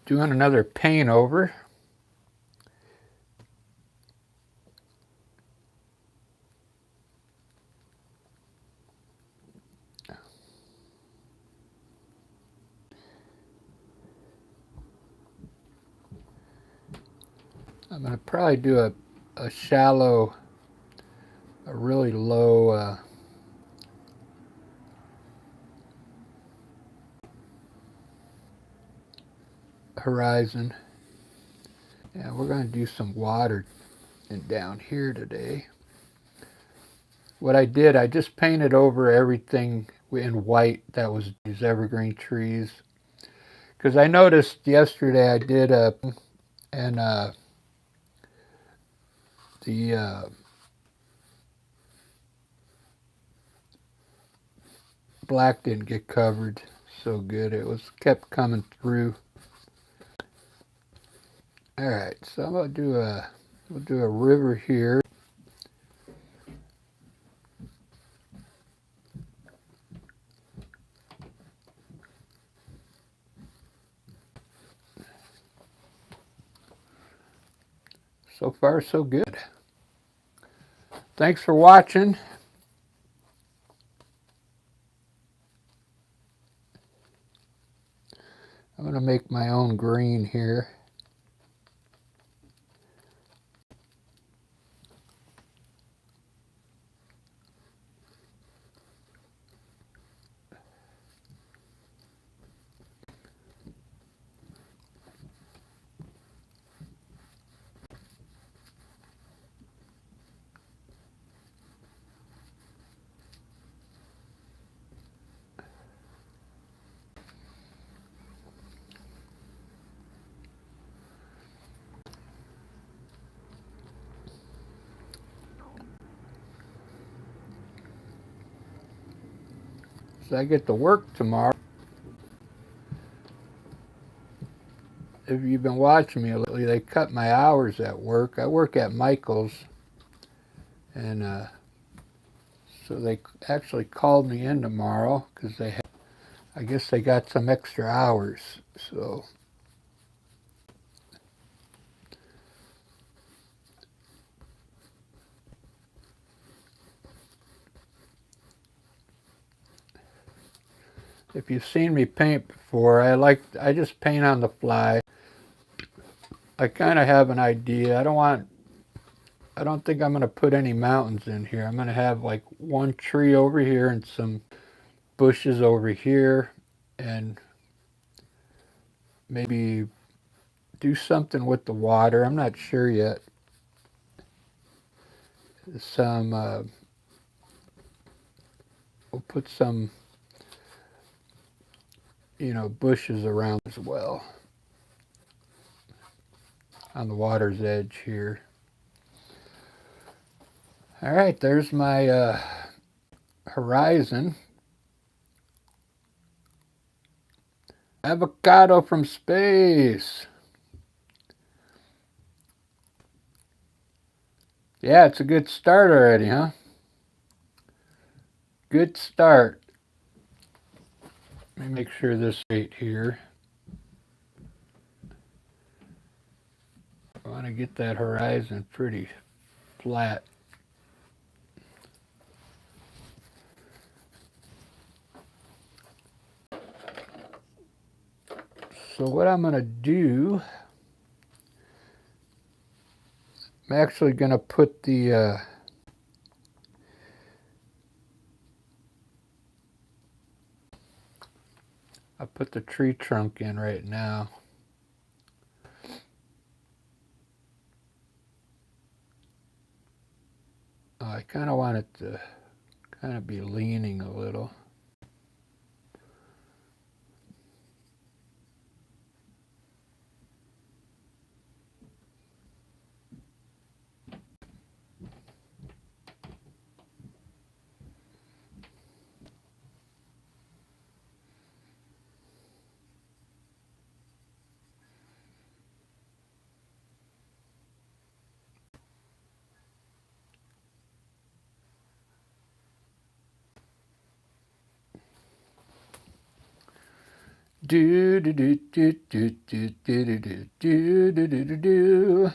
doing another paint over. I'm going to probably do a shallow, a really low horizon. And we're going to do some water down here today. What I did, I just painted over everything in white that was these evergreen trees. Because I noticed yesterday I did the black didn't get covered so good. It was kept coming through. All right, so I'm gonna we'll do a river here. So far, so good. Thanks for watching. I'm gonna make my own green here. So I get to work tomorrow. If you've been watching me lately, they cut my hours at work. I work at Michael's, and so they actually called me in tomorrow because I guess they got some extra hours. So if you've seen me paint before, I just paint on the fly. I kind of have an idea. I don't think I'm going to put any mountains in here. I'm going to have like one tree over here and some bushes over here, and maybe do something with the water. I'm not sure yet. We'll put some, bushes around as well on the water's edge here. All right, there's my horizon. Avocado from space. Yeah, it's a good start already, huh? Good start. Let me make sure this is right here. I want to get that horizon pretty flat. So what I'm going to do, I'm actually going to put I'll put the tree trunk in right now. I kind of want it to kind of be leaning a little. Do do do do do do do do do do do do do do.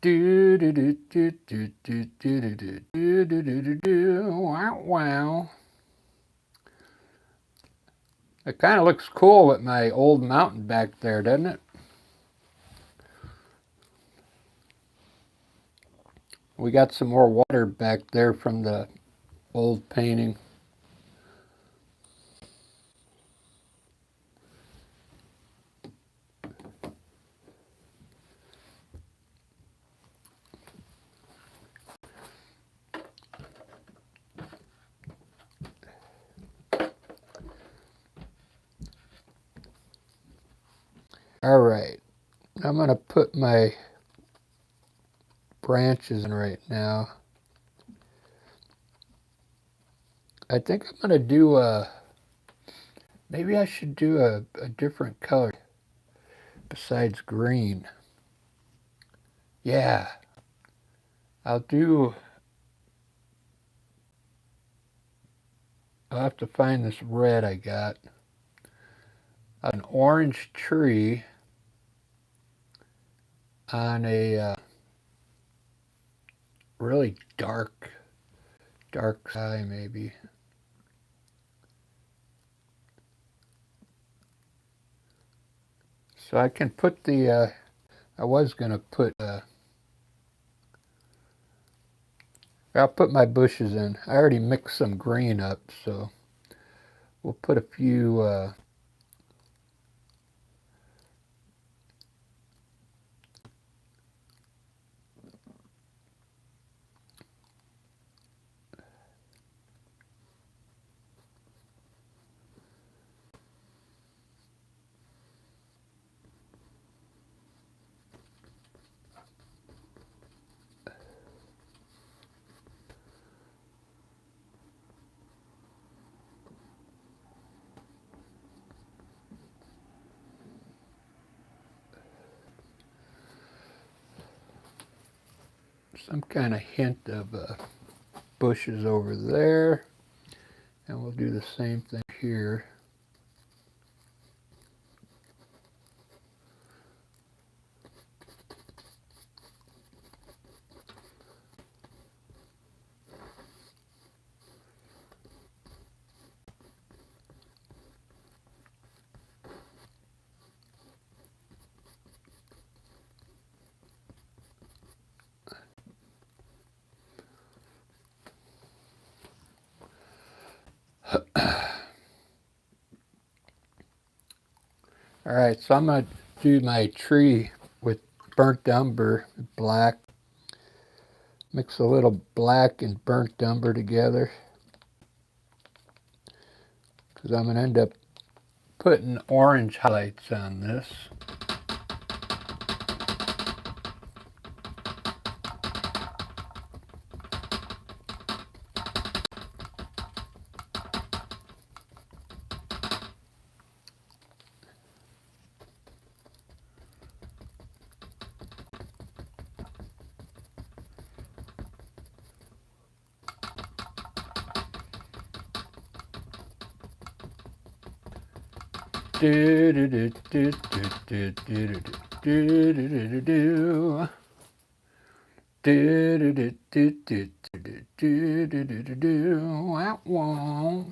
Do do do do do do do do do do do do do. Wow wow. It kind of looks cool with my old mountain back there, doesn't it? We got some more water back there from the old painting. All right, I'm gonna put my branches in right now. I think I'm gonna do maybe I should do a different color besides green. Yeah, I'll have to find this red I got. An orange tree on a really dark sky maybe. So I can put the, I was going to put, I'll put my bushes in. I already mixed some green up, so we'll put a few, some kind of hint of bushes over there. And we'll do the same thing here. All right, so I'm going to do my tree with burnt umber, black. Mix a little black and burnt umber together, because I'm going to end up putting orange highlights on this. Do do do do do do do do do do do do. Do do do do do do do do do do do. Wow wow.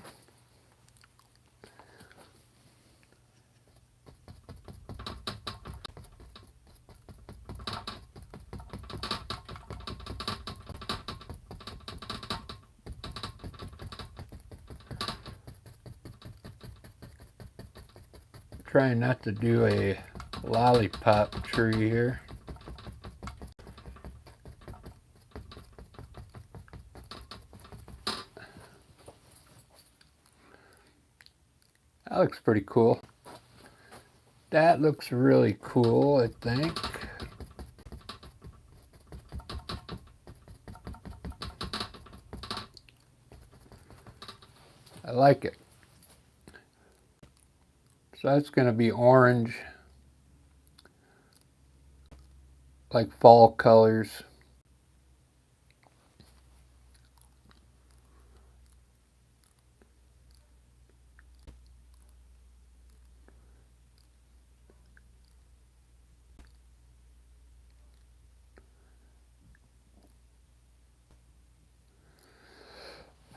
Trying not to do a lollipop tree here. That looks pretty cool. That looks really cool, I think. I like it. So that's going to be orange, like fall colors.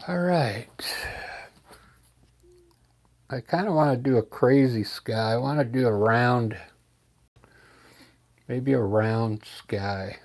All right. I kind of want to do a crazy sky. I want to do a round, maybe a round sky.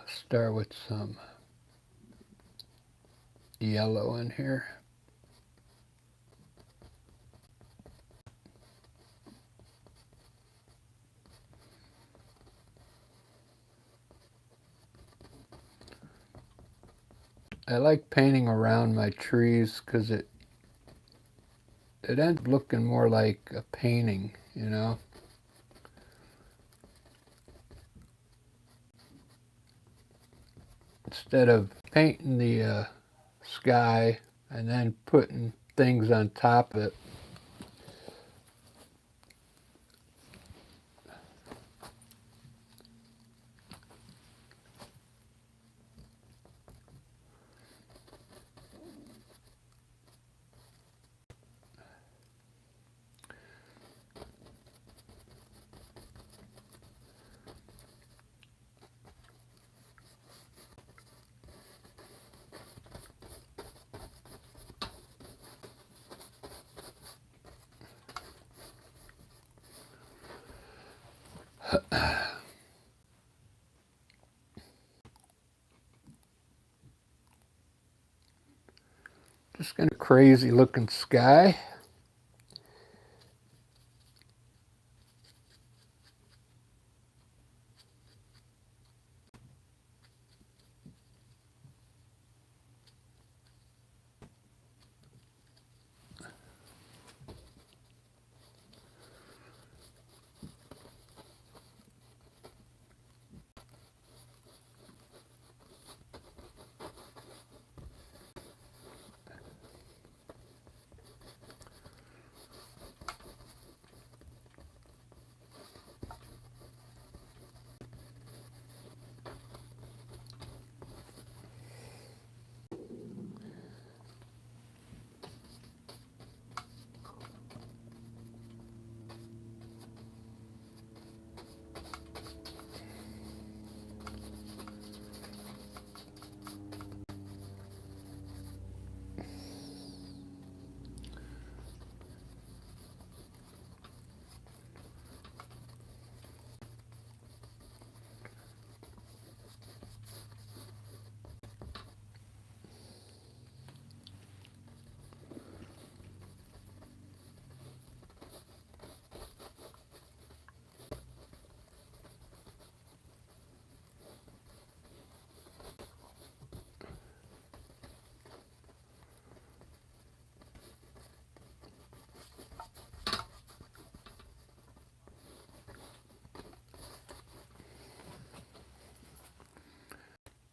Start with some yellow in here. I like painting around my trees because it ends up looking more like a painting, you know. Instead of painting the sky and then putting things on top of it. Just kind of crazy looking sky.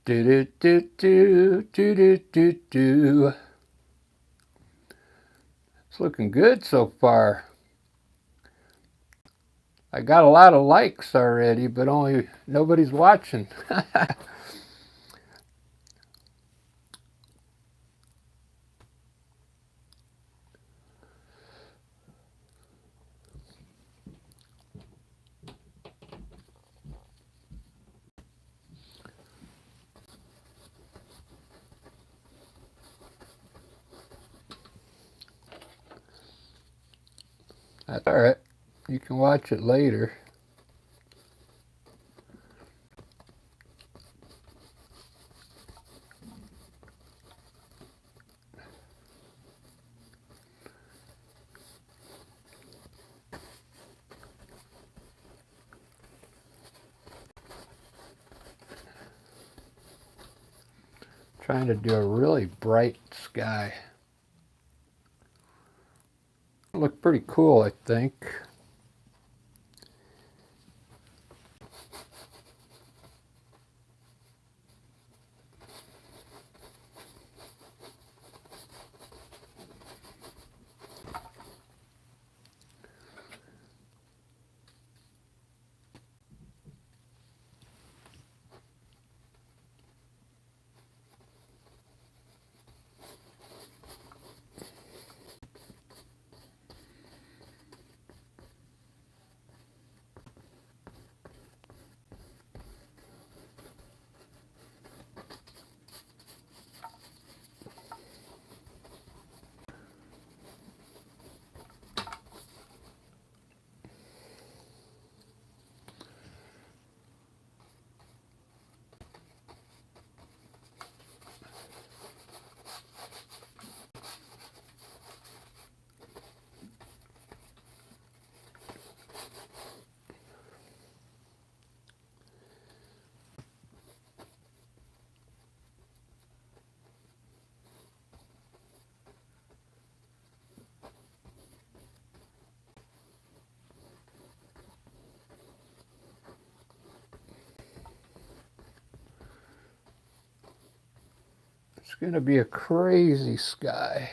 Do do do do do do do do. It's looking good so far. I got a lot of likes already, but nobody's watching. That's all right. You can watch it later. trying to do a really bright sky. Look pretty cool, I think. It's going to be a crazy sky.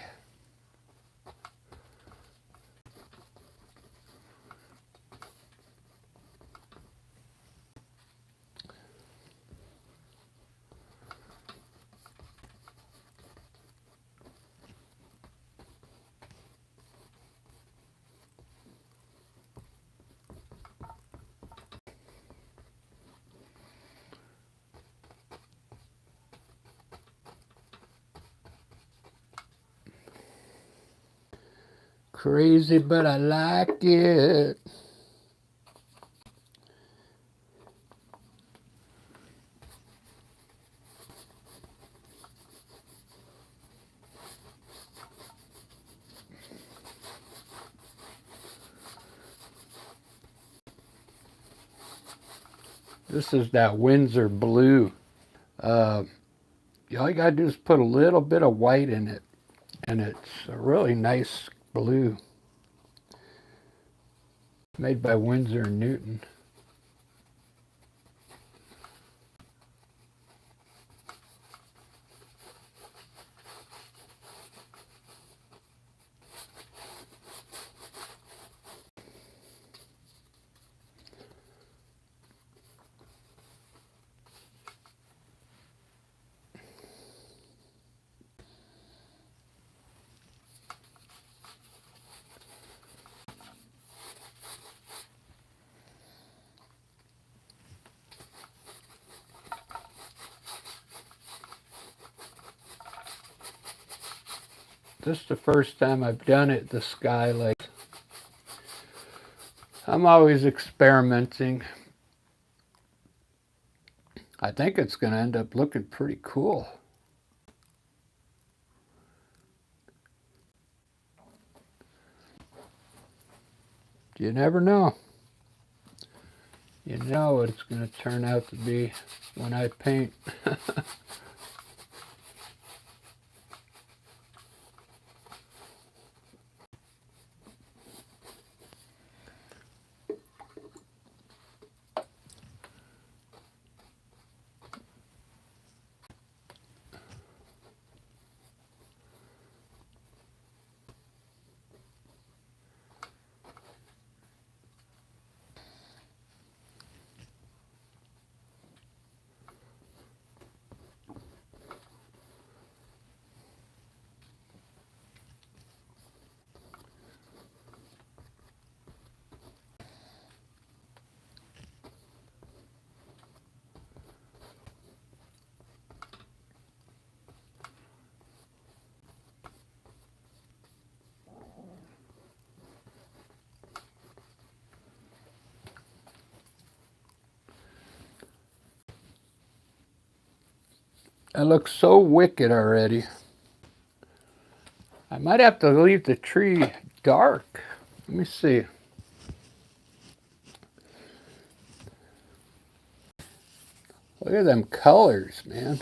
Crazy, but I like it. This is that Windsor blue. All you gotta do is put a little bit of white in it, and it's a really nice blue. Made by Winsor & Newton. This is the first time I've done it, the sky like. I'm always experimenting. I think it's going to end up looking pretty cool. You never know. You know what it's going to turn out to be when I paint. It looks so wicked already. I might have to leave the tree dark. Let me see. Look at them colors, man.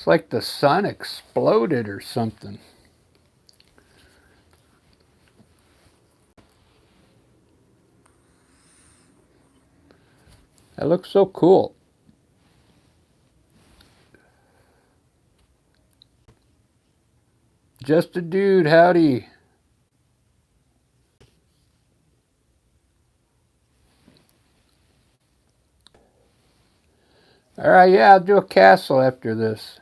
Looks like the sun exploded or something. That looks so cool. Just a dude, howdy. Alright, yeah, I'll do a castle after this.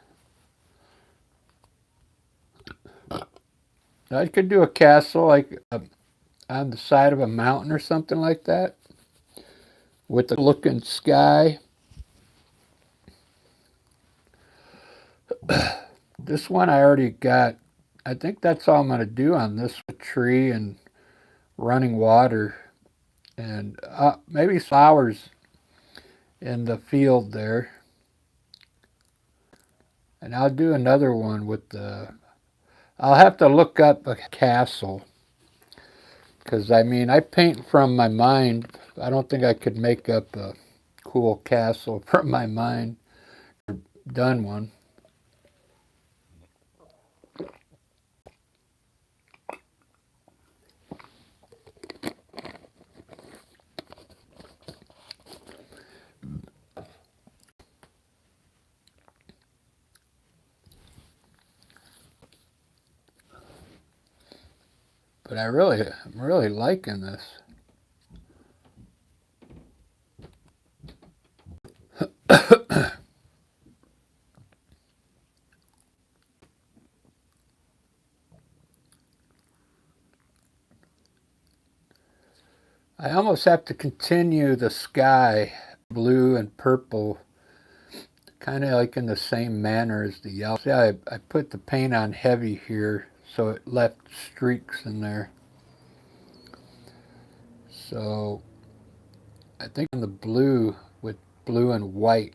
I could do a castle like on the side of a mountain or something like that, with the looking sky. This one I already got. I think that's all I'm going to do on this tree and running water and maybe flowers in the field there. And I'll do another one with the... I'll have to look up a castle. Because, I mean, I paint from my mind. I don't think I could make up a cool castle from my mind. Done one. But I'm really liking this. I almost have to continue the sky, blue and purple, kind of like in the same manner as the yellow. See, I put the paint on heavy here, so it left streaks in there. So I think on the blue with blue and white.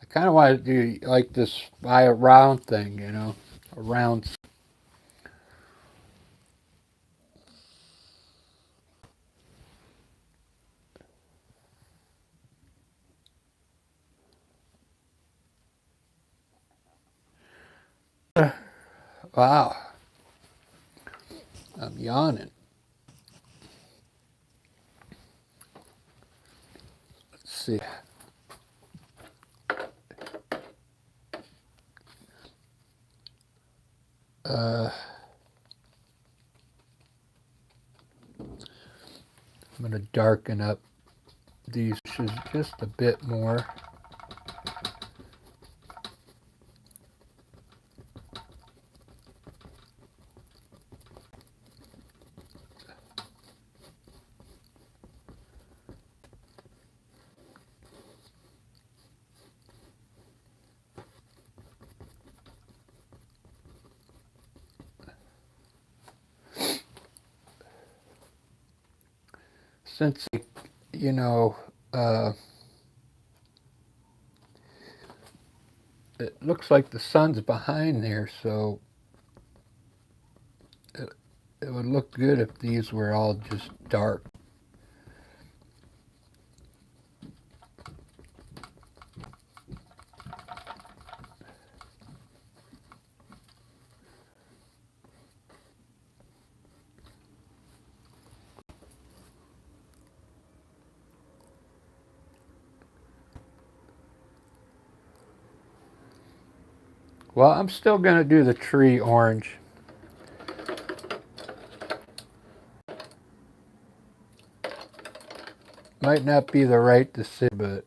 I kind of want to do like this by a round thing, you know, a round. Wow, I'm yawning. Let's see. I'm going to darken up these just a bit more. Since, you know, it looks like the sun's behind there, so it would look good if these were all just dark. Well, I'm still going to do the tree orange. Might not be the right decision, but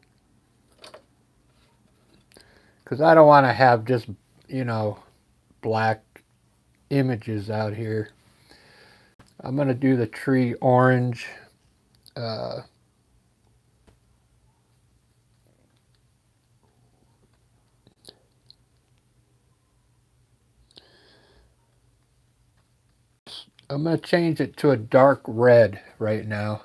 because I don't want to have just, you know, black images out here. I'm going to do the tree orange. I'm going to change it to a dark red right now.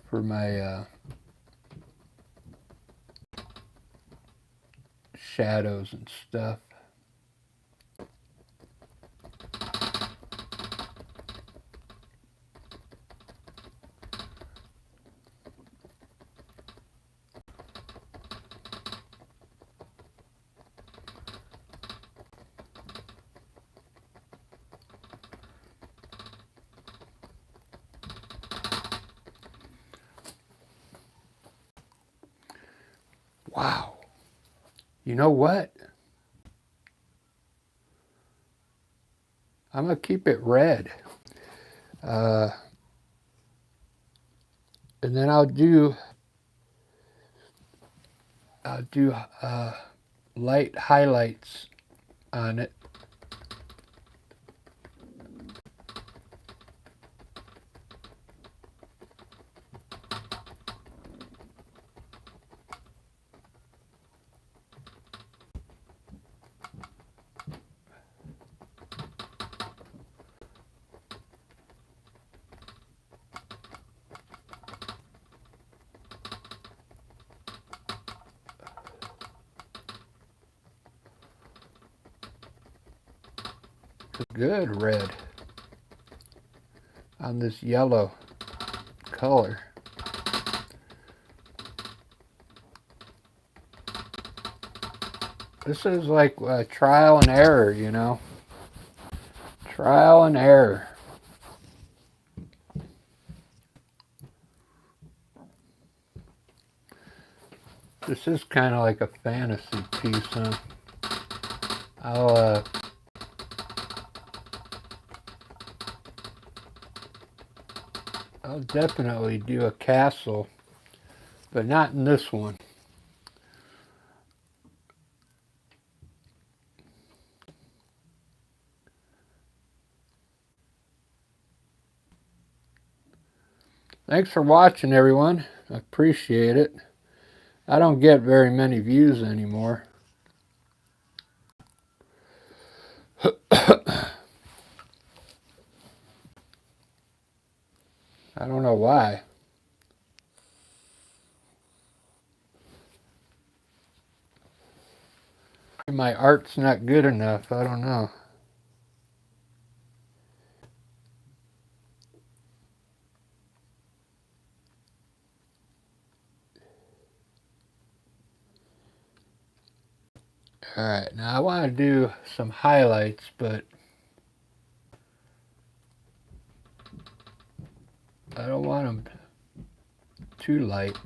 For my shadows and stuff. Wow. You know what? I'm going to keep it red. And then I'll do light highlights on it. Good red on this yellow color. This is like trial and error, you know. Trial and error. This is kind of like a fantasy piece, huh? I'll definitely do a castle, but not in this one. Thanks for watching, everyone. I appreciate it. I don't get very many views anymore. I don't know why. My art's not good enough. I don't know. Alright, now I want to do some highlights, but I don't want them too light.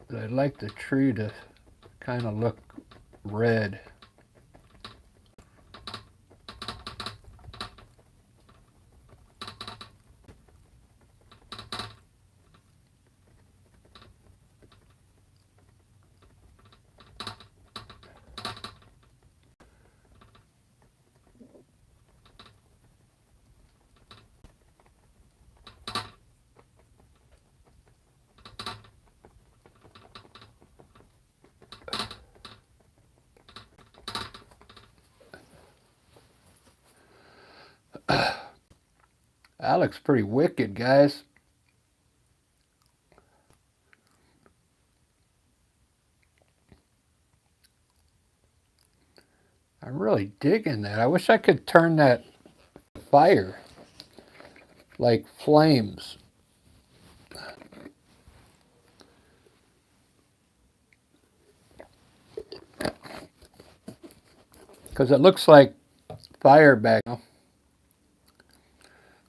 But I'd like the tree to kind of look red. That looks pretty wicked, guys. I'm really digging that. I wish I could turn that fire like flames. Because it looks like fire back now.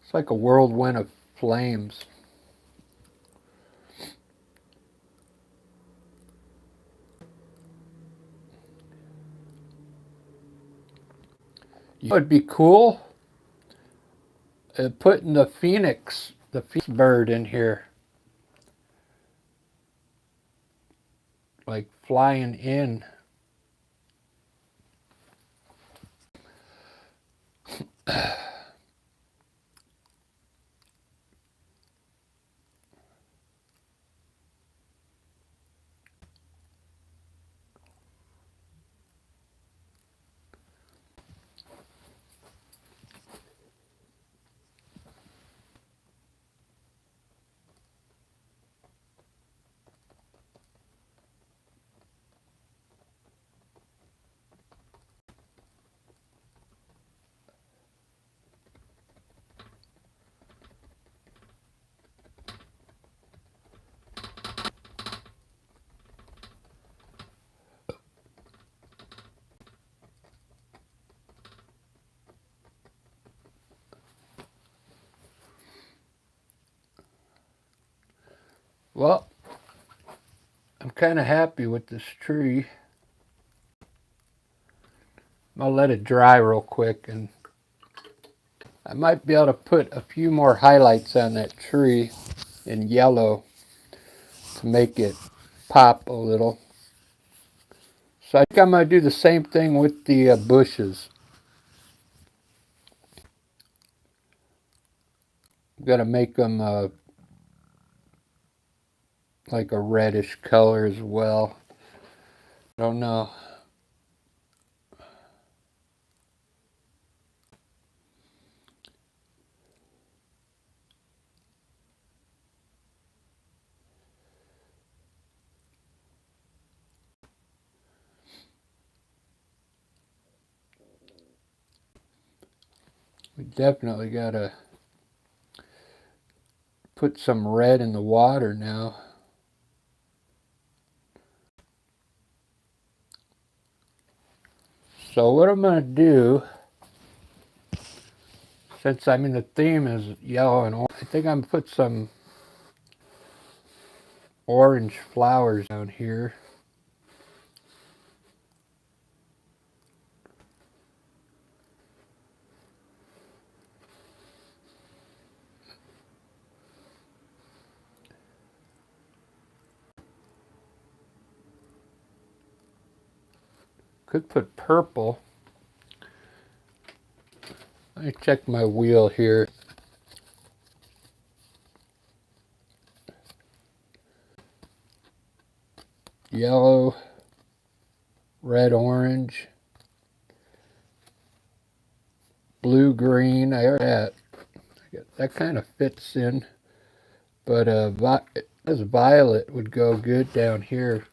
It's like a whirlwind of flames. You know, it'd be cool putting the phoenix bird in here. Like flying in. Well, I'm kind of happy with this tree. I'll let it dry real quick, and I might be able to put a few more highlights on that tree in yellow to make it pop a little. So I think I'm going to do the same thing with the bushes. I'm going to make them like a reddish color as well. I don't know. We definitely got to put some red in the water now. So what I'm going to do, since I mean the theme is yellow and orange, I think I'm going to put some orange flowers down here. Could put purple. Let me check my wheel here. Yellow, red, orange, blue, green. I already had that kind of fits in, but this violet would go good down here.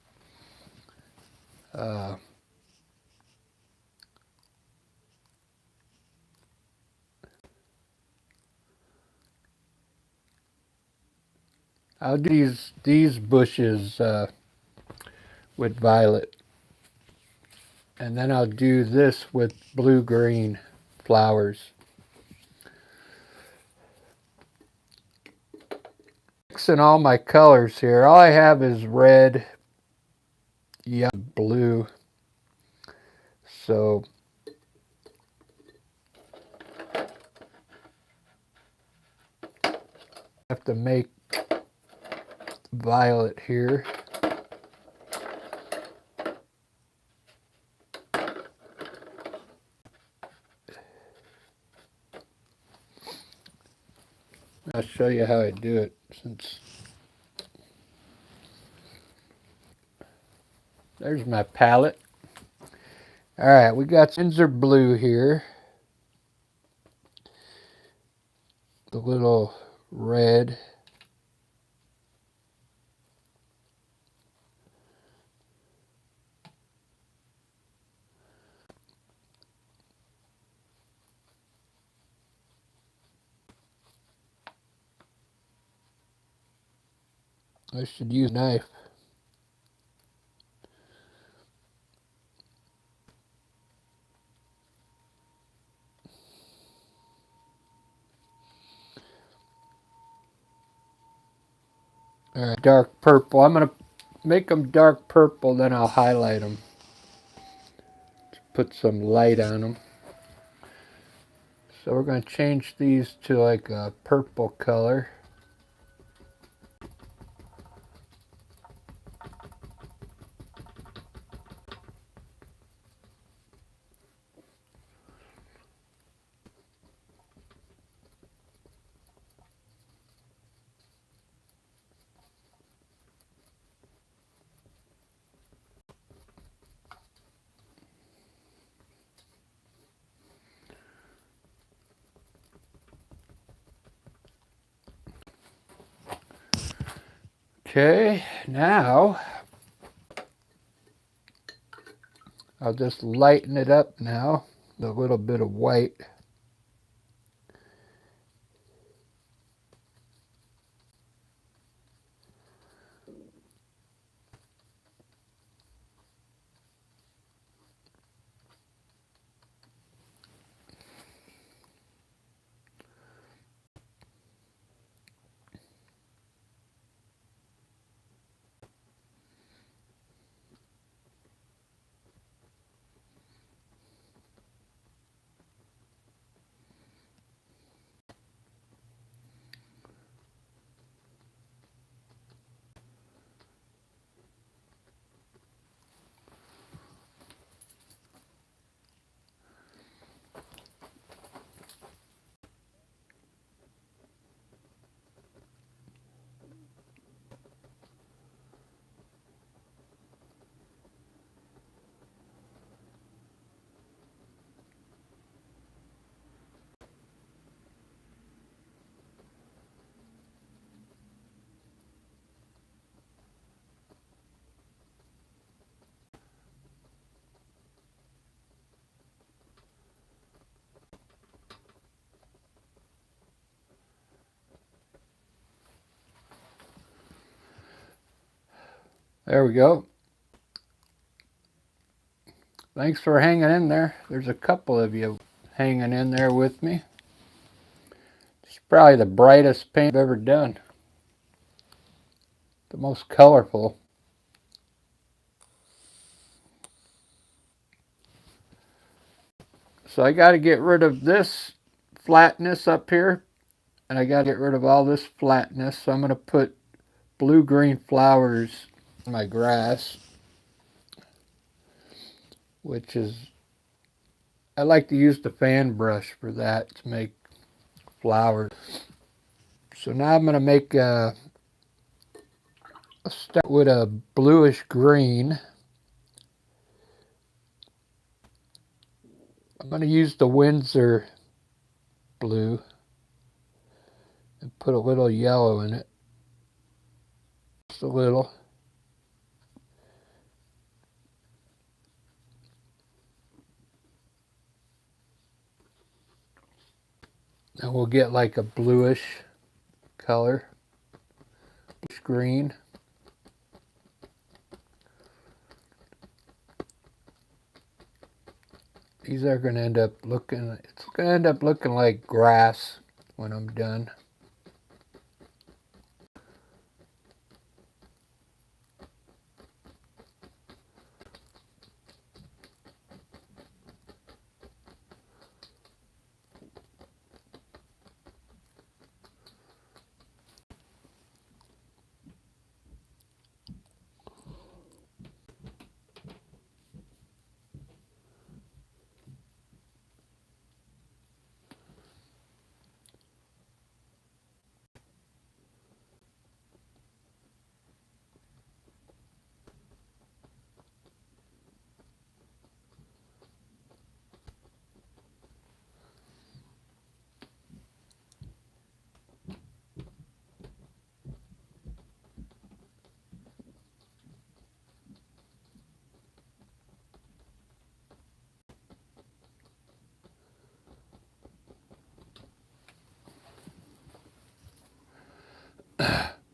I'll do these bushes with violet, and then I'll do this with blue-green flowers. Mixing all my colors here. All I have is red, yellow, blue. So I have to make violet here. I'll show you how I do it, since there's my palette. All right, we got Windsor blue here. The little red. I should use a knife. All right, dark purple. I'm going to make them dark purple, then I'll highlight them. Put some light on them. So we're going to change these to like a purple color. Okay, now I'll just lighten it up now with a little bit of white. There we go. Thanks for hanging in there. There's a couple of you hanging in there with me. It's probably the brightest paint I've ever done. The most colorful. So I got to get rid of this flatness up here, and I got to get rid of all this flatness. So I'm going to put blue-green flowers in my grass, which is, I like to use the fan brush for that to make flowers. So now I'm going to make a start with a bluish green. I'm going to use the Windsor blue and put a little yellow in it. Just a little. And we'll get like a bluish color. Bluish green. These are going to end up looking, it's going to end up looking like grass when I'm done.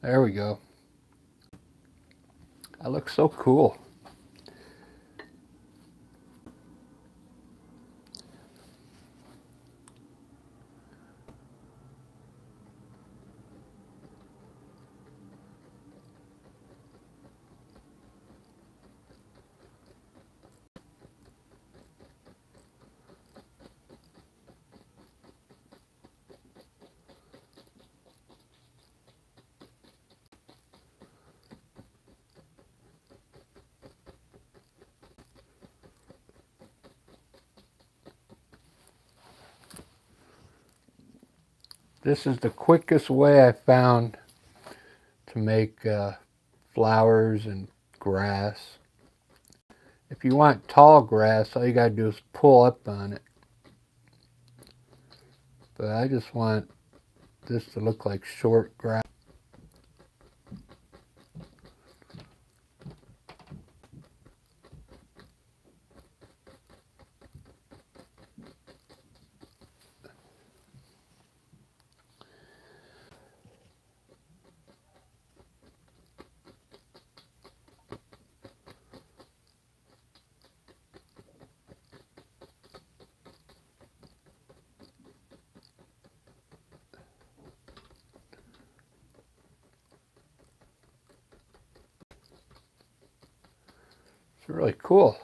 There we go. That looks so cool. This is the quickest way I found to make flowers and grass. If you want tall grass, all you gotta do is pull up on it. But I just want this to look like short grass. It's really cool.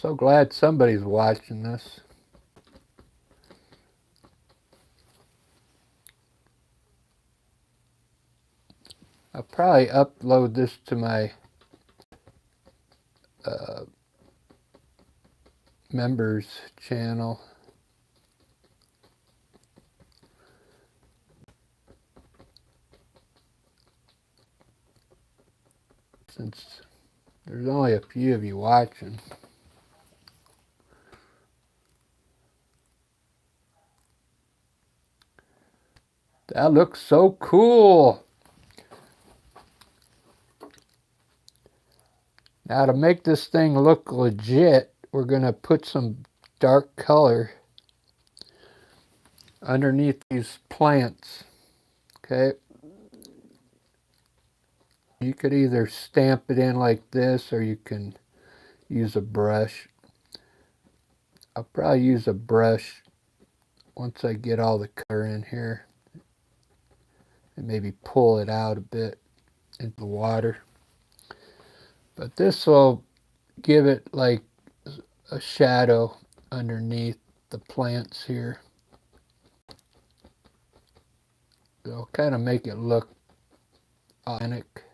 So glad somebody's watching this. I'll probably upload this to my members channel. Since there's only a few of you watching. That looks so cool. Now to make this thing look legit, we're going to put some dark color underneath these plants. Okay. You could either stamp it in like this or you can use a brush. I'll probably use a brush once I get all the color in here and maybe pull it out a bit into the water. But this will give it like a shadow underneath the plants here. It'll kind of make it look authentic.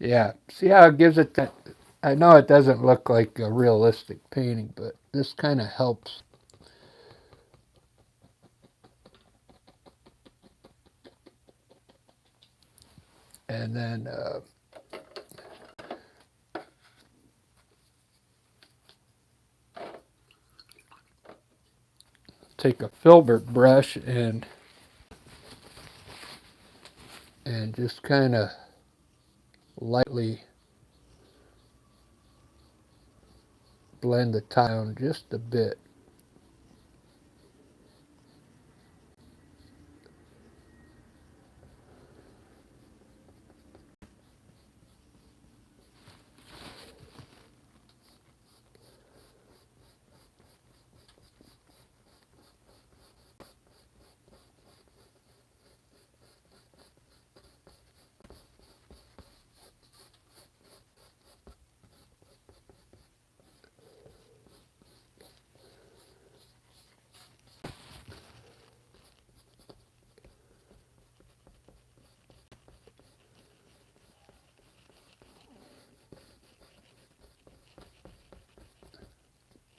Yeah, see how it gives it that. I know it doesn't look like a realistic painting, but this kind of helps. And then take a filbert brush and just kind of lightly blend the tile just a bit.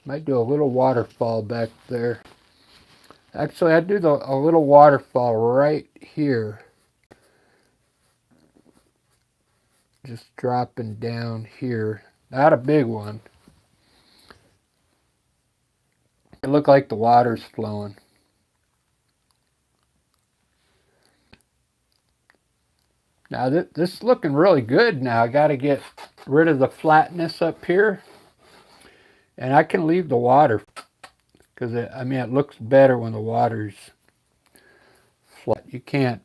Might do a little waterfall back there. Actually, I do a little waterfall right here. Just dropping down here. Not a big one. It looked like the water's flowing. Now this is looking really good now. I got to get rid of the flatness up here. And I can leave the water because it looks better when the water's flat. You can't.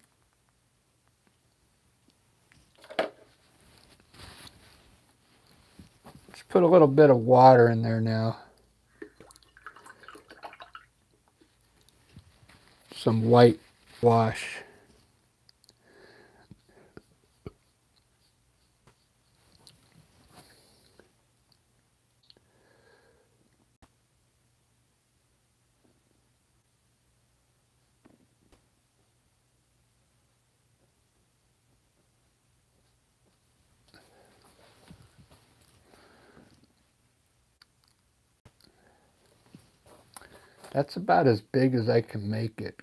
Let's put a little bit of water in there now. Some white wash. That's about as big as I can make it.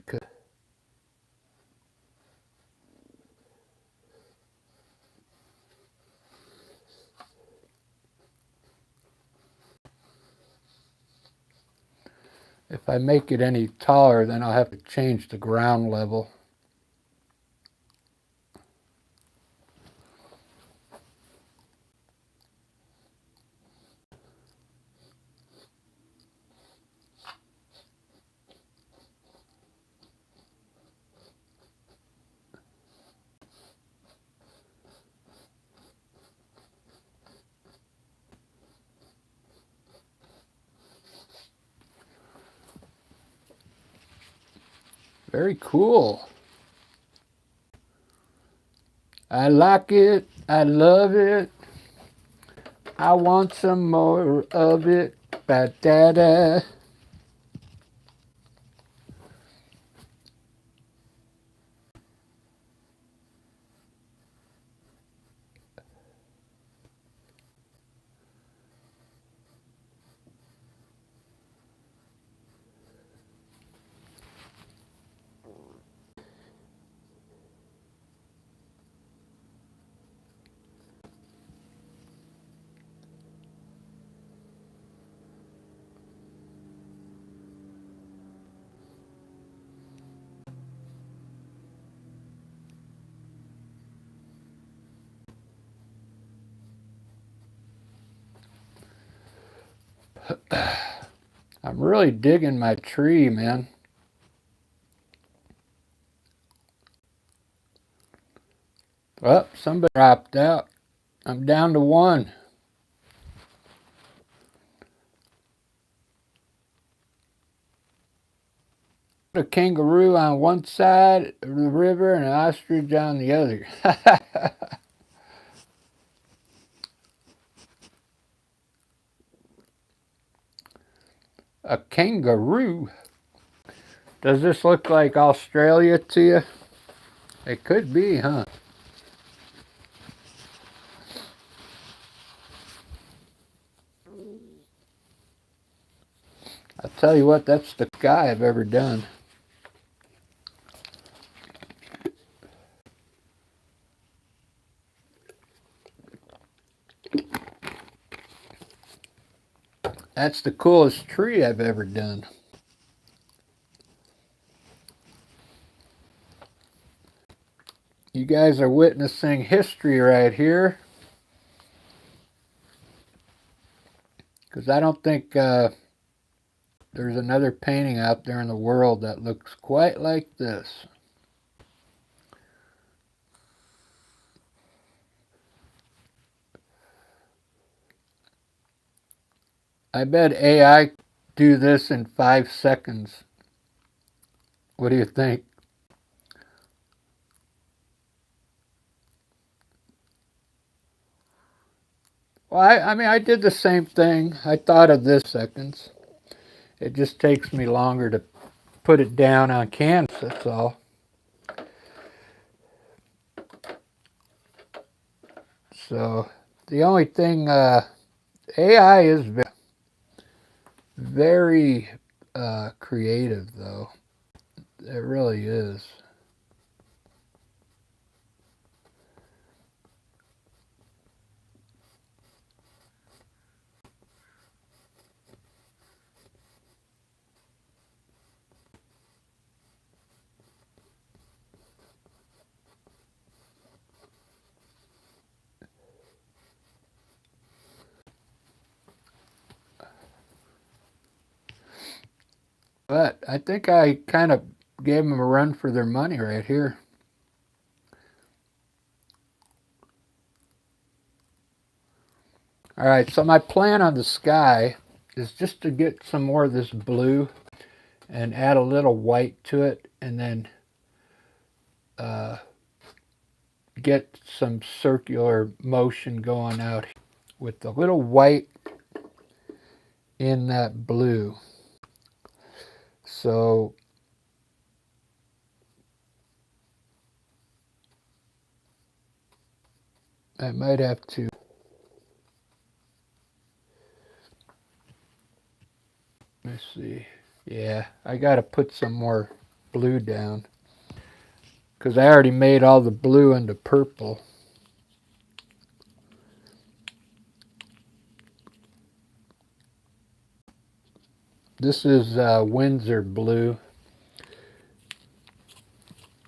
If I make it any taller, then I'll have to change the ground level. Very cool. I like it. I love it. I want some more of it. Ba-da-da. I'm really digging my tree, man. Well, somebody dropped out. I'm down to one. A kangaroo on one side of the river and an ostrich on the other. A kangaroo? Does this look like Australia to you? It could be, huh? I'll tell you what, that's the guy I've ever done. That's the coolest tree I've ever done. You guys are witnessing history right here. Because I don't think there's another painting out there in the world that looks quite like this. I bet AI do this in 5 seconds. What do you think? Well, I mean, I did the same thing. I thought of this seconds. It just takes me longer to put it down on canvas, that's all. So, the only thing, AI is very creative, though. It really is. But I think I kind of gave them a run for their money right here. All right, so my plan on the sky is just to get some more of this blue and add a little white to it, and then get some circular motion going out with a little white in that blue. So I might have to, let me see. Yeah, I got to put some more blue down because I already made all the blue into purple. This is Windsor blue.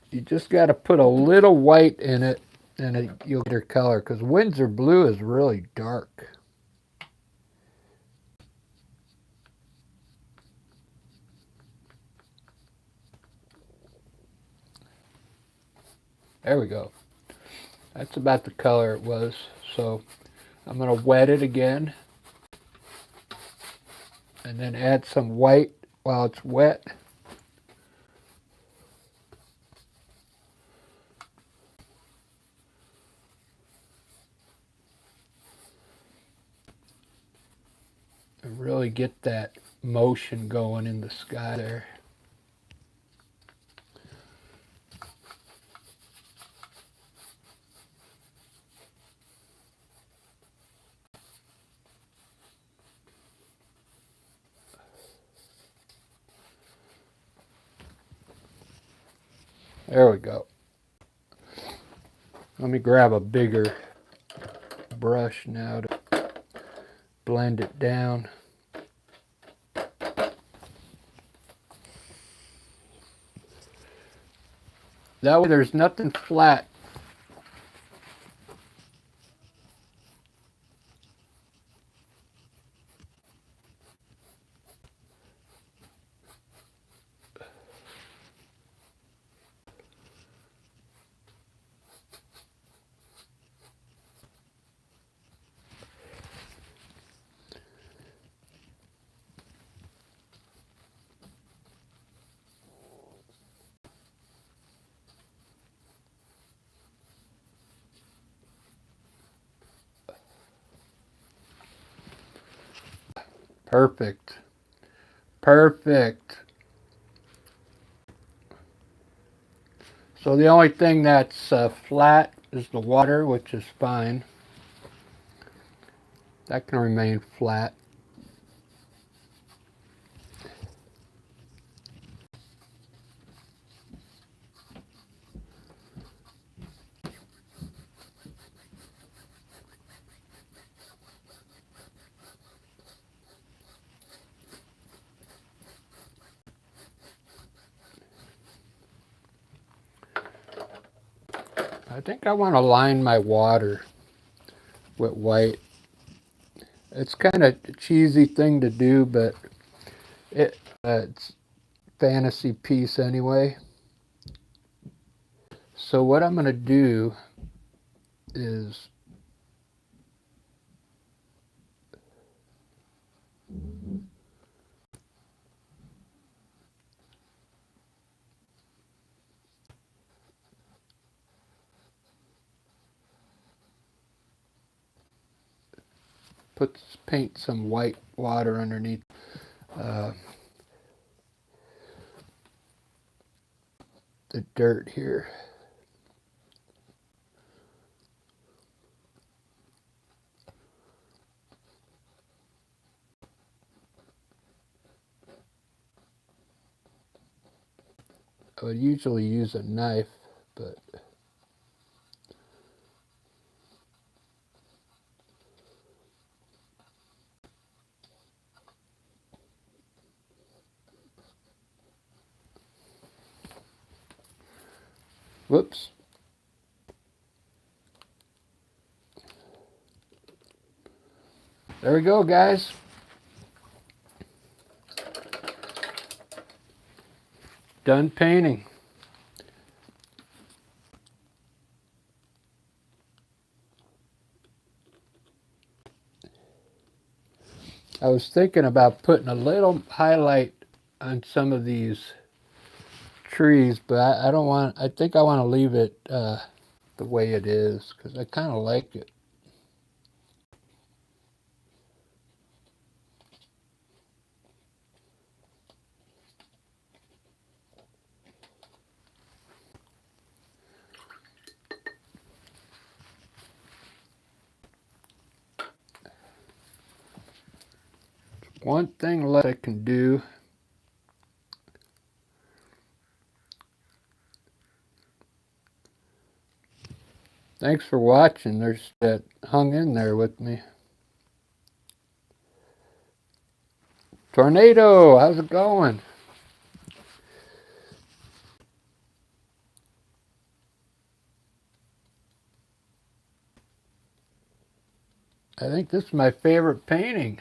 You just got to put a little white in it and you'll get your color, because Windsor blue is really dark. There we go. That's about the color it was. So I'm going to wet it again and then add some white while it's wet. and really get that motion going in the sky there. There we go. Let me grab a bigger brush now to blend it down. That way there's nothing flat. Perfect. Perfect. So the only thing that's flat is the water, which is fine. That can remain flat. I think I want to line my water with white. It's kind of a cheesy thing to do, but it's fantasy piece anyway. So what I'm going to do is paint some white water underneath the dirt here. I would usually use a knife, but whoops. There we go, guys. Done painting. I was thinking about putting a little highlight on some of these trees, but I don't want, I think I want to leave it the way it is because I kind of like it. One thing left I can do. Thanks for watching. There's that hung in there with me. Tornado, how's it going? I think this is my favorite painting.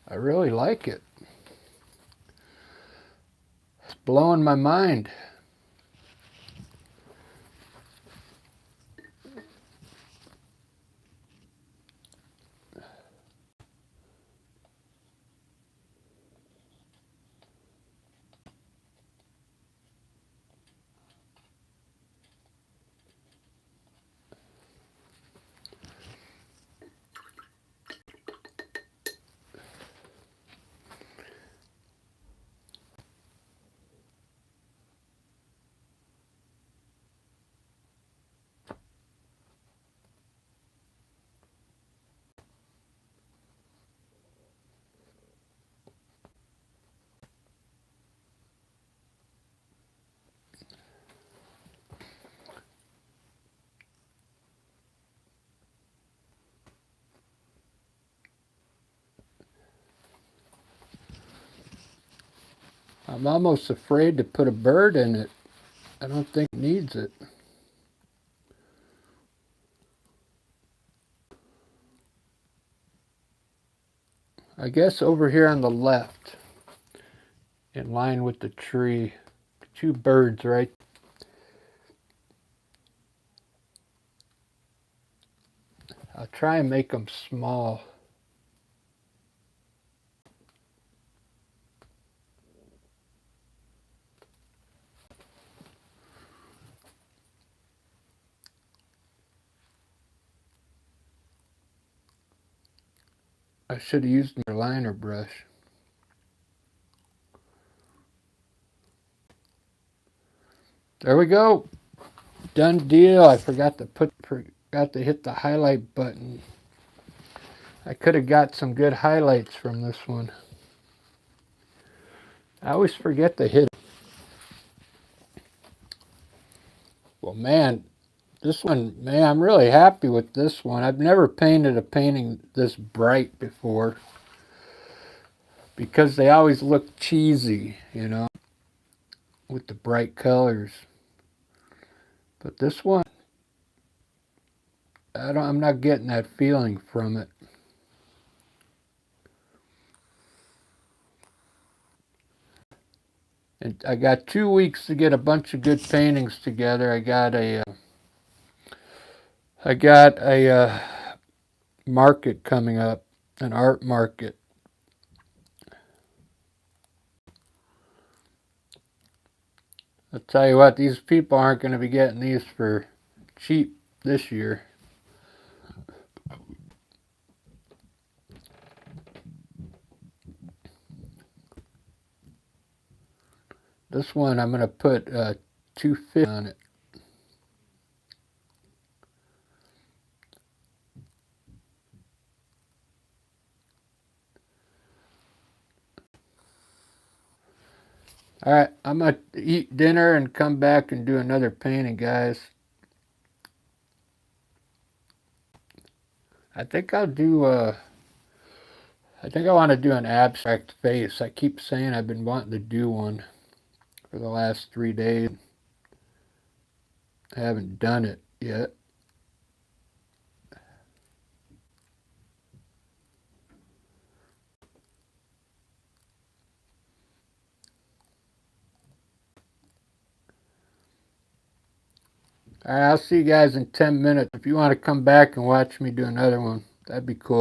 I really like it. blowing my mind. I'm almost afraid to put a bird in it. I don't think it needs it. I guess over here on the left, in line with the tree, 2 birds right. I'll try and make them small. I should have used my liner brush. There we go. Done deal. I forgot to hit the highlight button. I could have got some good highlights from this one. I always forget to hit it. Well, man, this one, man, I'm really happy with this one. I've never painted a painting this bright before because they always look cheesy, you know, with the bright colors. But this one, I'm not getting that feeling from it. And I got 2 weeks to get a bunch of good paintings together. I got a market coming up, an art market. I'll tell you what, these people aren't going to be getting these for cheap this year. This one I'm going to put 250 on it. Alright, I'm going to eat dinner and come back and do another painting, guys. I think I'll do, I think I want to do an abstract face. I keep saying I've been wanting to do one for the last 3 days. I haven't done it yet. Alright, I'll see you guys in 10 minutes. If you want to come back and watch me do another one, that'd be cool.